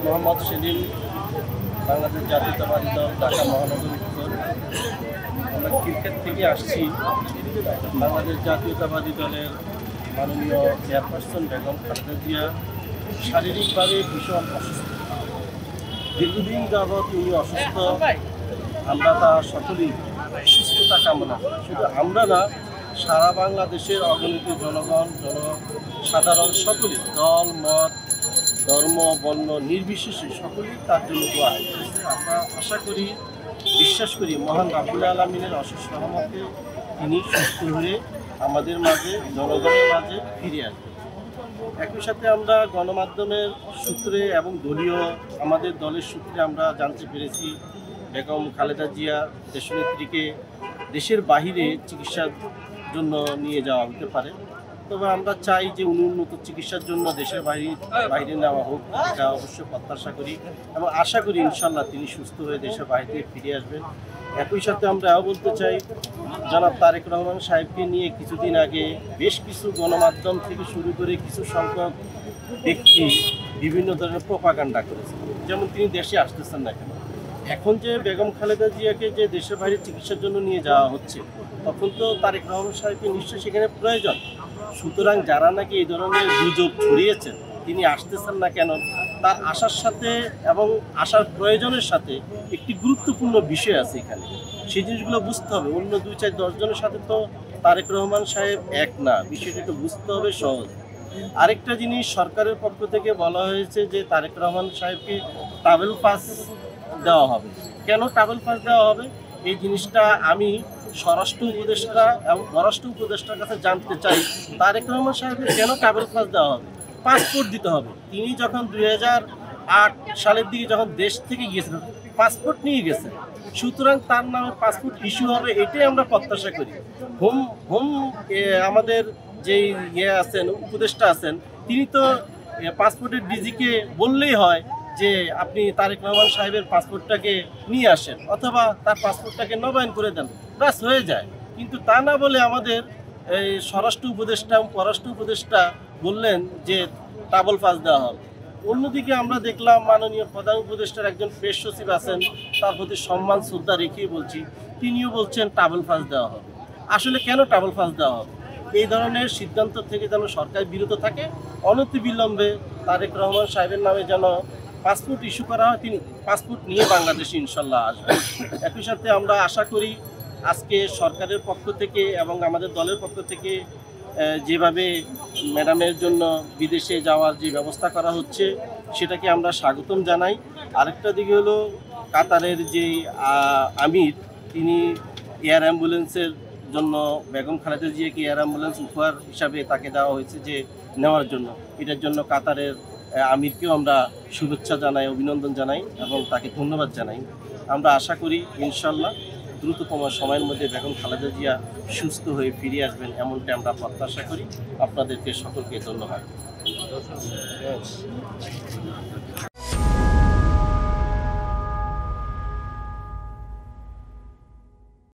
মোহাম্মদ সেলিম, বাংলাদেশ জাতীয়তাবাদী দল, ঢাকা মহানগর উত্তর। আমরা ক্রিকেট থেকে আসছি। বাংলাদেশ জাতীয়তাবাদী দলের মাননীয় চেয়ারপারসন বেগম খালেদা জিয়া শারীরিকভাবে ভীষণ অসুস্থ। দীর্ঘদিন যাবৎ উনি অসুস্থ। আমরা তা সকলেই সুস্থতা কামনা, শুধু আমরা না, সারা বাংলাদেশের অগণিত জনগণ, জনসাধারণ সকলে, দল মত ধর্ম বর্ণ নির্বিশেষে সকলেই তার জন্য দোয়া করতেছে। আমরা আশা করি, বিশ্বাস করি মহান রাব্বুল আলামিনের অশেষ রহমতে তিনি সুস্থ হয়ে আমাদের মাঝে, জনগণের মাঝে ফিরে আসবেন। একই সাথে আমরা গণমাধ্যমের সূত্রে এবং দলীয় আমাদের দলের সূত্রে আমরা জানতে পেরেছি বেগম খালেদা জিয়া দেশনেত্রীকে দেশের বাহিরে চিকিৎসার জন্য নিয়ে যাওয়া হতে পারে। তবে আমরা চাই যে উন্নত চিকিৎসার জন্য দেশের বাইরে নেওয়া হোক, এটা অবশ্যই প্রত্যাশা করি এবং আশা করি ইনশাল্লাহ তিনি সুস্থ হয়ে দেশের বাইরে ফিরে আসবেন। একই সাথে আমরা বলতে চাই, জনাব তারেক রহমান সাহেবকে নিয়ে কিছুদিন আগে বেশ কিছু গণমাধ্যম থেকে শুরু করে কিছু সংখ্যক ব্যক্তি বিভিন্ন ধরনের প্রোপাগান্ডা করেছে, যেমন তিনি দেশে আসতেছেন না কেন। এখন যে বেগম খালেদা জিয়াকে যে দেশের বাইরে চিকিৎসার জন্য নিয়ে যাওয়া হচ্ছে, তখন তো তারেক রহমান সাহেবকে নিশ্চয়ই সেখানে প্রয়োজন। সুতরাং যারা নাকি এই ধরনের গুজব ছড়িয়েছেন তিনি আসতেছেন না কেন, তার আসার সাথে এবং আসার প্রয়োজনের সাথে একটি গুরুত্বপূর্ণ বিষয় আছে এখানে। সেই জিনিসগুলো বুঝতে হবে। অন্য 2-4-10 জনের সাথে তো তারেক রহমান সাহেব এক না, বিষয়টা একটু বুঝতে হবে সহজ। আরেকটা জিনিস, সরকারের পক্ষ থেকে বলা হয়েছে যে তারেক রহমান সাহেবকে ট্রাভেল পাস দেওয়া হবে। কেন ট্রাভেল পাস দেওয়া হবে, এই জিনিসটা আমি স্বরাষ্ট্র উপদেষ্টা এবং পররাষ্ট্র উপদেষ্টার কাছে জানতে চাই। তারেক রহমান সাহেবকে কেন ট্রাভেল পাস দেওয়া হবে? পাসপোর্ট দিতে হবে। তিনি যখন 2008 সালের দিকে যখন দেশ থেকে গিয়েছিলেন, পাসপোর্ট নিয়ে গেছেন। সুতরাং তার নামে পাসপোর্ট ইস্যু হবে, এটাই আমরা প্রত্যাশা করি। আমাদের যেই আছেন, উপদেষ্টা আছেন, তিনি তো পাসপোর্টের ডিজিকে বললেই হয় যে আপনি তারেক রহমান সাহেবের পাসপোর্টটাকে নিয়ে আসেন অথবা তার পাসপোর্টটাকে নবায়ন করে দেন, ব্যাস হয়ে যায়। কিন্তু তা না বলে আমাদের এই স্বরাষ্ট্র উপদেষ্টা এবং পররাষ্ট্র উপদেষ্টা বললেন যে ট্রাভেল পাস দেওয়া হবে। অন্যদিকে আমরা দেখলাম মাননীয় প্রধান উপদেষ্টার একজন প্রেস সচিব আছেন, তার প্রতি সম্মান শ্রদ্ধা রেখেই বলছি, তিনিও বলছেন ট্রাভেল পাস দেওয়া হবে। আসলে কেন ট্রাভেল পাস দেওয়া হবে? এই ধরনের সিদ্ধান্ত থেকে যেন সরকার বিরত থাকে, অনতিবিলম্বে তারেক রহমান সাহেবের নামে যেন পাসপোর্ট ইস্যু করা হয়, তিনি পাসপোর্ট নিয়ে বাংলাদেশে ইনশাল্লাহ আসবেন। একই সাথে আমরা আশা করি আজকে সরকারের পক্ষ থেকে এবং আমাদের দলের পক্ষ থেকে যেভাবে ম্যাডামের জন্য বিদেশে যাওয়ার যে ব্যবস্থা করা হচ্ছে সেটাকে আমরা স্বাগতম জানাই। আরেকটা দিকে হলো কাতারের যে আমির, তিনি এয়ার অ্যাম্বুলেন্সের জন্য বেগম খালেদা জিয়াকে এয়ার অ্যাম্বুলেন্স উপহার হিসাবে তাকে দেওয়া হয়েছে যে নেওয়ার জন্য, এটার জন্য কাতারের আমিরকেও আমরা শুভেচ্ছা জানাই, অভিনন্দন জানাই এবং তাকে ধন্যবাদ জানাই। আমরা আশা করি ইনশাল্লাহ দ্রুততম সময়ের মধ্যে বেগম খালেদা জিয়া সুস্থ হয়ে ফিরে আসবেন, এমনটা আমরা প্রত্যাশা করি। আপনাদেরকে সকলকে ধন্যবাদ।